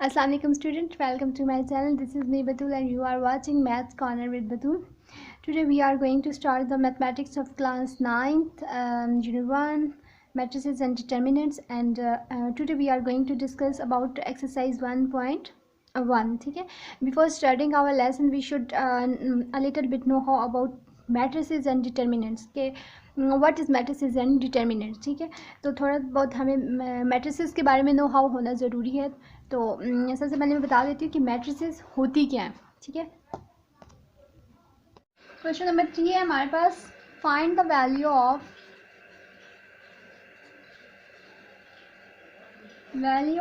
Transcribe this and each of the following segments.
Assalamualaikum students, welcome to my channel. This is me Batul and you are watching Maths Corner with Batul. Today we are going to start the mathematics of class 9th, unit 1, matrices and determinants, and today we are going to discuss about exercise 1.1. Okay? Before starting our lesson we should a little bit know how about matrices and determinants. Okay? What is matrices and determinants. ठीक है, तो थोड़ा बहुत हमें matrices के बारे में know how होना ज़रूरी है. तो सबसे पहले मैं बता देती हूँ कि मैट्रिसेस होती क्या है. ठीक है, क्वेश्चन नंबर 3 है हमारे पास. Find the value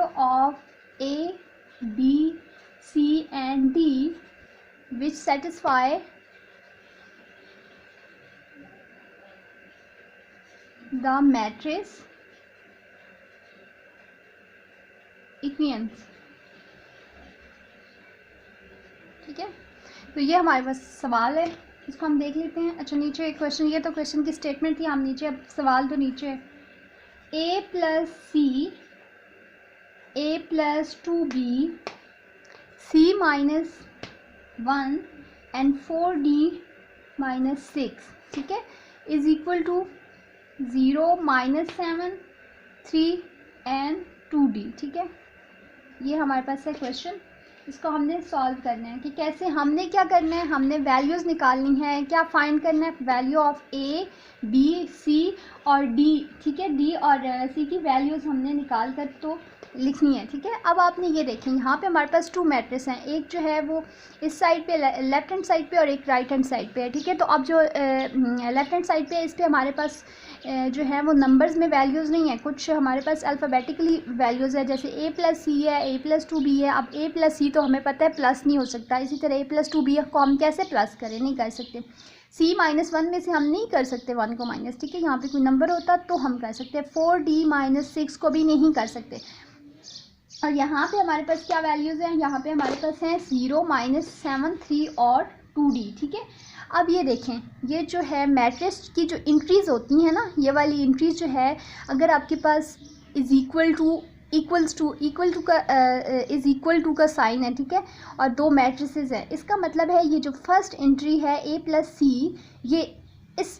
of a b c and d which satisfy the matrix equivalence. ठीक है, तो ये हमारे पास सवाल है, इसको हम देख लेते हैं. अच्छा, नीचे एक क्वेश्चन, ये तो क्वेश्चन की स्टेटमेंट थी. हम नीचे, अब सवाल तो नीचे है. a plus c, a plus 2b, c minus 1 and 4d minus 6, ठीक है, is equal to 0 -7 3 and 2d. ठीक है, ये हमारे पास है क्वेश्चन. इसको हमने सॉल्व करना है कि कैसे. हमने क्या करना है, हमने वैल्यूज़ निकालनी है. क्या फाइंड करना है, value of a b c और डी. ठीक है, डी और सी की वैल्यूज़ हमने निकाल कर तो लिखनी है. ठीक है, अब आपने ये देखें, यहाँ पे हमारे पास 2 मैट्रिक्स हैं. एक जो है वो इस साइड पे लेफ्ट हैंड साइड पे और एक राइट हैंड साइड पे है. ठीक है, तो अब जो लेफ्ट हैंड साइड पे है, इस पर हमारे पास जो है वो नंबर्स में वैल्यूज़ नहीं है, कुछ हमारे पास अल्फ़ाबेटिकली वैल्यूज़ है. जैसे a प्लस सी है, a प्लस 2b है. अब a प्लस सी तो हमें पता है प्लस नहीं हो सकता. इसी तरह a प्लस 2b को हम कैसे प्लस करें, नहीं कर सकते. c माइनस 1 में से हम नहीं कर सकते 1 को माइनस. ठीक है, यहाँ पे कोई नंबर होता तो हम कर सकते हैं. 4d माइनस 6 को भी नहीं कर सकते. और यहाँ पे हमारे पास क्या वैल्यूज़ हैं, यहाँ पे हमारे पास हैं 0 -7 3 और 2d. ठीक है, अब ये देखें, ये जो है मैट्रिक्स की जो इंट्रीज़ होती हैं ना, ये वाली इंट्रीज़ जो है, अगर आपके पास इज़ इक्वल टू का साइन है. ठीक है, और 2 मैट्रिसेस है, इसका मतलब है ये जो फर्स्ट एंट्री है a प्लस सी, ये इस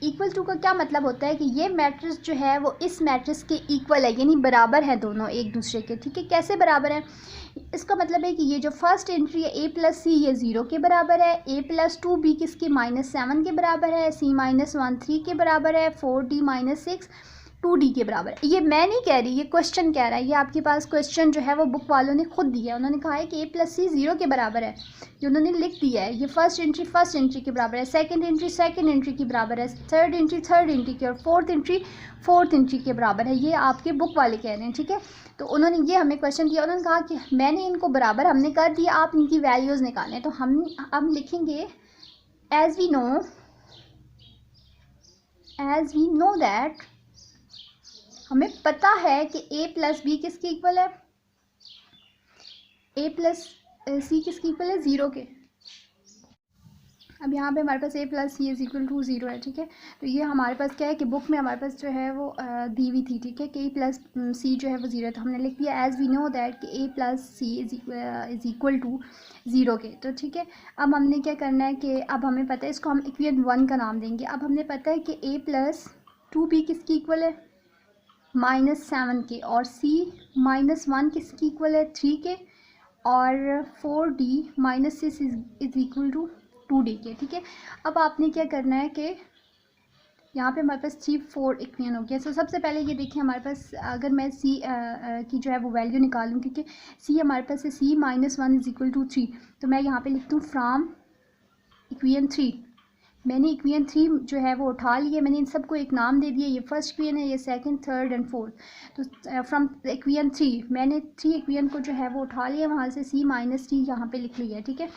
इक्वल टू का क्या मतलब होता है कि ये मैट्रिक्स जो है वो इस मैट्रिक्स के इक्वल है, यानी बराबर है दोनों एक दूसरे के. ठीक है, कैसे बराबर है, इसका मतलब है कि ये जो फर्स्ट एंट्री है a प्लस सी, ये 0 के बराबर है. a प्लस 2b किसके, -7 के बराबर है. c माइनस 1 3 के बराबर है. 4d माइनस 6 2d के बराबर है. ये मैं नहीं कह रही, ये क्वेश्चन कह रहा है. ये आपके पास क्वेश्चन जो है वो बुक वालों ने खुद दिया है. उन्होंने कहा है कि a प्लस सी 0 के बराबर है, जो उन्होंने लिख दिया है. ये फर्स्ट एंट्री के बराबर है, सेकंड एंट्री के बराबर है, थर्ड एंट्री के, और फोर्थ एंट्री के बराबर है. ये आपके बुक वाले कह रहे हैं. ठीक है, तो उन्होंने ये हमें क्वेश्चन दिया. उन्होंने कहा कि मैंने इनको बराबर हमने कर दिया, आप इनकी वैल्यूज़ निकालें. तो हम लिखेंगे एज वी नो दैट, हमें पता है कि a प्लस बी किसके इक्वल है, a प्लस सी किसके इक्वल है, 0 के. अब यहाँ पे हमारे पास a plus c is equal to 0 है. ठीक है, तो ये हमारे पास क्या है कि बुक में हमारे पास जो है वो दी हुई थी. ठीक है, कि a प्लस सी जो है वो 0 है, तो हमने लिख दिया एज वी नो दैट कि a plus c is equal to 0 के. तो ठीक है, अब हमने क्या करना है कि अब हमें पता है, इसको हम इक्वेशन 1 का नाम देंगे. अब हमने पता है कि a प्लस 2b किसकी इक्वल है, -7 के, और c -1 किसकी इक्वल है, 3 के, और 4d minus 6 is equal to 2d के. ठीक है, अब आपने क्या करना है कि यहाँ पे हमारे पास 3 4 इक्वेशन हो गया. तो सबसे पहले ये देखिए, हमारे पास अगर मैं c की जो है वो वैल्यू निकालूँ, क्योंकि c हमारे पास है c -1 इज इक्वल टू 3, तो मैं यहाँ पे लिखती हूँ फ्राम इक्वेशन 3. मैंने इक्वेशन 3 जो है वो उठा लिए, मैंने इन सबको एक नाम दे दिया. ये फर्स्ट इक्वेशन है, ये सेकंड, थर्ड एंड फोर्थ. तो फ्रॉम इक्वेशन 3 मैंने 3 इक्वेशन को जो है वो उठा लिया, वहाँ से c -3 यहाँ पे लिख लिया. ठीक है,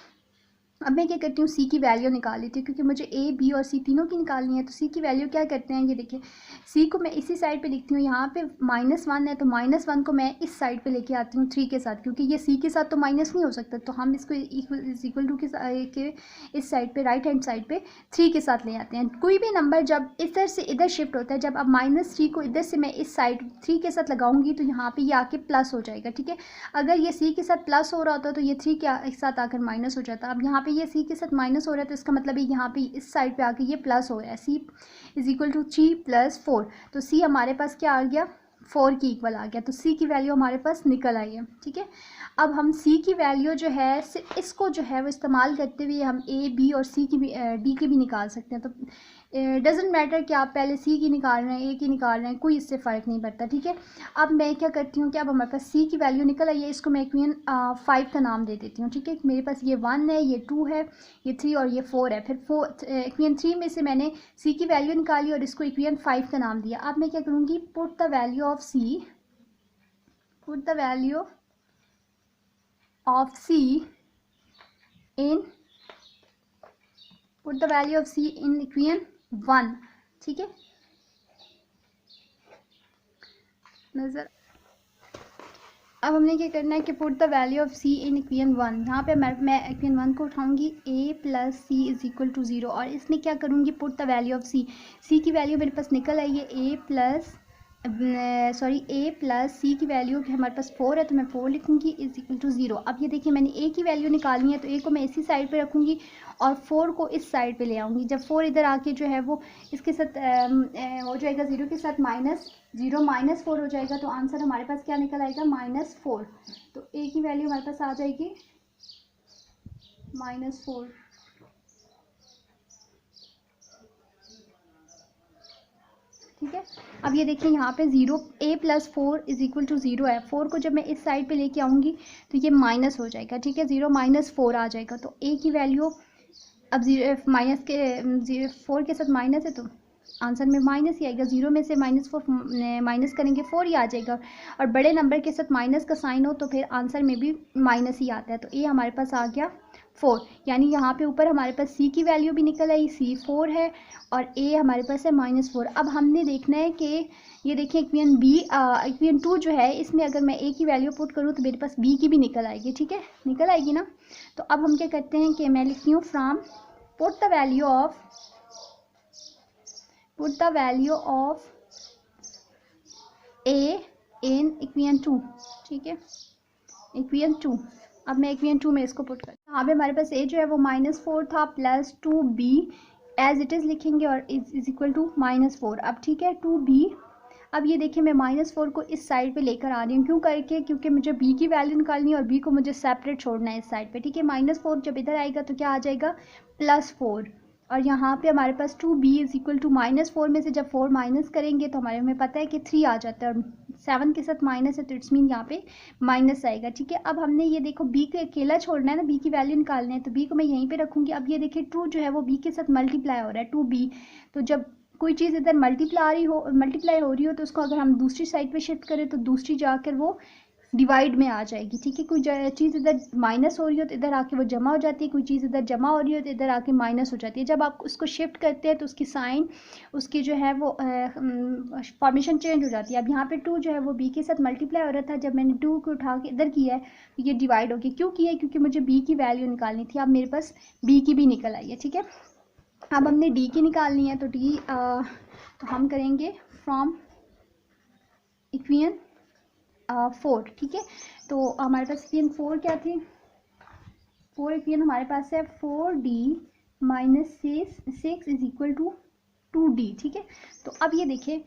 अब मैं क्या करती हूँ, सी की वैल्यू निकाल लेती हूँ क्योंकि मुझे ए बी और सी तीनों की निकालनी है। तो सी की वैल्यू क्या करते हैं, ये देखिए सी को मैं इसी साइड पे लिखती हूँ, यहाँ पे -1 है तो -1 को मैं इस साइड पे लेके आती हूँ 3 के साथ, क्योंकि ये सी के साथ तो माइनस नहीं हो सकता, तो हम इसको इक्वल टू के इस साइड पे राइट हैंड साइड पे 3 के साथ ले आते हैं। कोई भी नंबर जब इधर से इधर शिफ्ट होता है, जब अब -3 को इधर से मैं इस साइड 3 के साथ लगाऊंगी तो यहाँ पे ये आके प्लस हो जाएगा, ठीक है। अगर ये सी के साथ प्लस हो रहा होता तो ये 3 के साथ आकर माइनस हो जाता। अब यहाँ पे ये सी के साथ माइनस हो रहा है तो इसका मतलब है यहाँ पे इस साइड पे आके ये प्लस हो रहा है। सी इज इक्वल टू 3 + 4, तो सी हमारे पास क्या आ गया, 4 की इक्वल आ गया, तो सी की वैल्यू हमारे पास निकल आई है, ठीक है। अब हम सी की वैल्यू जो है इसको जो है वो इस्तेमाल करते हुए हम ए बी और सी की भी डी की भी निकाल सकते हैं। तो डजेंट मैटर कि आप पहले सी की निकाल रहे हैं ए की निकाल रहे हैं, कोई इससे फ़र्क नहीं पड़ता, ठीक है। अब मैं क्या करती हूँ कि अब हमारे पास सी की वैल्यू निकल आई है, इसको मैं इक्वेशन 5 का नाम दे देती हूँ, ठीक है। मेरे पास ये 1 है, ये 2 है, ये 3 और ये 4 है। फिर इक्वेशन 3 में से मैंने सी की वैल्यू निकाली और इसको इक्वेशन 5 का नाम दिया। अब मैं क्या करूँगी, put the value of c in put the value of c in equation 1, ठीक है। नजर अब हमने क्या करना है कि put the value of c in equation 1, यहाँ पे मैं इक्वेशन 1 को उठाऊंगी a + c is equal to 0 और इसमें क्या करूँगी, put the value of c की वैल्यू मेरे पास निकल आई है a + c की वैल्यू हमारे पास 4 है तो मैं 4 लिखूँगी इज इक्वल टू 0। अब ये देखिए मैंने a की वैल्यू निकालनी है तो a को मैं इसी साइड पे रखूँगी और 4 को इस साइड पे ले आऊँगी। जब 4 इधर आके जो है वो इसके साथ हो जाएगा 0 के साथ -4 हो जाएगा, तो आंसर हमारे पास क्या निकल आएगा, -4। तो a की वैल्यू हमारे पास आ जाएगी -4। ठीक है। अब ये देखिए यहाँ पे 0 a + 4 इज इक्वल टू 0 है। 4 को जब मैं इस साइड पे लेके आऊँगी तो ये माइनस हो जाएगा, ठीक है। 0 - 4 आ जाएगा, तो a की वैल्यू अब 4 के साथ माइनस है तो आंसर में माइनस ही आएगा। 0 में से -4 माइनस करेंगे 4 ही आ जाएगा, और बड़े नंबर के साथ माइनस का साइन हो तो फिर आंसर में भी माइनस ही आता है। तो ए हमारे पास आ गया 4, यानी यहाँ पे ऊपर हमारे पास सी की वैल्यू भी निकल आई, सी 4 है और ए हमारे पास है -4। अब हमने देखना है कि ये देखिए इक्वेशन 2 जो है इसमें अगर मैं ए की वैल्यू पुट करूँ तो मेरे पास बी की भी निकल आएगी, ठीक है, निकल आएगी ना। तो अब हम क्या करते हैं कि मैं लिखती हूँ from put the value of A in equation 2, ठीक है, इक्वेशन 2। अब मैं इक्वेशन 2 में इसको पुट करती हूँ। यहाँ पे हमारे पास ए जो है वो -4 था plus 2b as it is लिखेंगे और इज इक्वल टू -4। अब ठीक है 2b। अब ये देखिए मैं -4 को इस साइड पे लेकर आ रही हूँ, क्यों करके, क्योंकि मुझे b की वैल्यू निकालनी है और b को मुझे सेपरेट छोड़ना है इस साइड पे, ठीक है। -4 जब इधर आएगा तो क्या आ जाएगा, +4, और यहाँ पे हमारे पास 2b इज इक्वल टू -4 में से जब 4 माइनस करेंगे तो हमें पता है कि 3 आ जाता है और 7 के साथ माइनस है तो इट्स मीन यहाँ पे माइनस आएगा, ठीक है। अब हमने ये देखो b को अकेला छोड़ना है ना, b की वैल्यू निकालनी है, तो b को मैं यहीं पे रखूँगी। अब ये देखिए 2 जो है वो b के साथ मल्टीप्लाई हो रहा है, 2b, तो जब कोई चीज़ इधर मल्टीप्लाई हो रही हो तो उसको अगर हम दूसरी साइड पे शिफ्ट करें तो दूसरी जाकर वो डिवाइड में आ जाएगी, ठीक है। कोई चीज़ इधर माइनस हो रही हो तो इधर आके वो जमा हो जाती है, कोई चीज़ इधर जमा हो रही हो तो इधर आके माइनस हो जाती है। जब आप उसको शिफ्ट करते हैं तो उसकी साइन, उसकी जो है वो फॉर्मेशन चेंज हो जाती है। अब यहाँ पे 2 जो है वो b के साथ मल्टीप्लाई हो रहा था, जब मैंने 2 को उठा के इधर किया है तो ये डिवाइड हो गया। क्यों किया है, क्योंकि मुझे b की वैल्यू निकालनी थी। अब मेरे पास b की भी निकल आई है, ठीक है। अब हमने d की निकालनी है तो d तो हम करेंगे फ्रॉम इक्वेशन 4, ठीक है। तो हमारे पास इक्वेशन 4 क्या थी, 4 इक्वेशन हमारे पास है 4d - 6 is equal to 2d, ठीक है। तो अब ये देखिए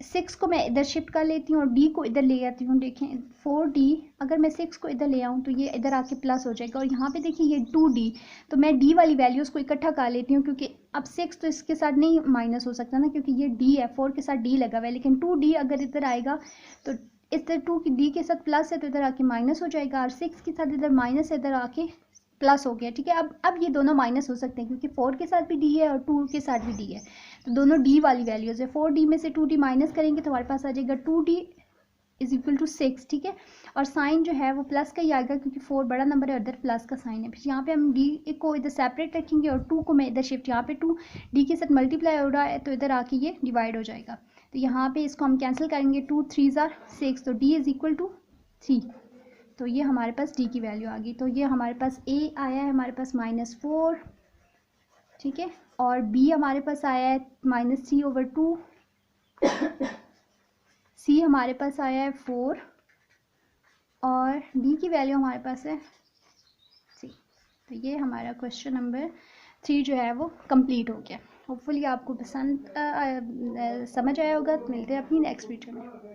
6 को मैं इधर शिफ्ट कर लेती हूँ और d को इधर ले आती हूँ। देखें 4d, अगर मैं 6 को इधर ले आऊँ तो ये इधर आके प्लस हो जाएगा, और यहाँ पे देखिए ये 2d, तो मैं d वाली वैल्यूज़ को इकट्ठा कर लेती हूँ, क्योंकि अब 6 तो इसके साथ नहीं माइनस हो सकता ना, क्योंकि ये d है, 4 के साथ d लगा हुआ है, लेकिन 2d अगर इधर आएगा तो इधर 2 की d के साथ प्लस है तो इधर आके माइनस हो जाएगा, और 6 के साथ इधर माइनस है इधर आके प्लस हो गया, ठीक है। अब ये दोनों माइनस हो सकते हैं क्योंकि 4 के साथ भी d है और 2 के साथ भी d है, तो दोनों d वाली वैल्यूज़ है। 4d में से 2d माइनस करेंगे तो हमारे पास आ जाएगा 2d इज इक्वल टू 6, ठीक है। और साइन जो है वो प्लस का ही आएगा क्योंकि 4 बड़ा नंबर है, उधर प्लस का साइन है। फिर यहाँ पे हम डी को इधर सेपरेट रखेंगे और 2 को मैं इधर शिफ्ट, यहाँ पे 2 डी के साथ मल्टीप्लाई हो रहा है तो इधर आके ये डिवाइड हो जाएगा। तो यहाँ पे इसको हम कैंसिल करेंगे, 2 3 आर 6, तो डी इज़ इक्वल टू 3। तो ये हमारे पास डी की वैल्यू आ गई। तो ये हमारे पास ए आया है हमारे पास -4, ठीक है। और बी हमारे पास आया है -3/2, सी हमारे पास आया है 4 और डी की वैल्यू हमारे पास है 3। तो ये हमारा क्वेश्चन नंबर 3 जो है वो कंप्लीट हो गया। होपफुली आपको पसंद समझ आया होगा। मिलते हैं अपनी नेक्स्ट वीडियो में।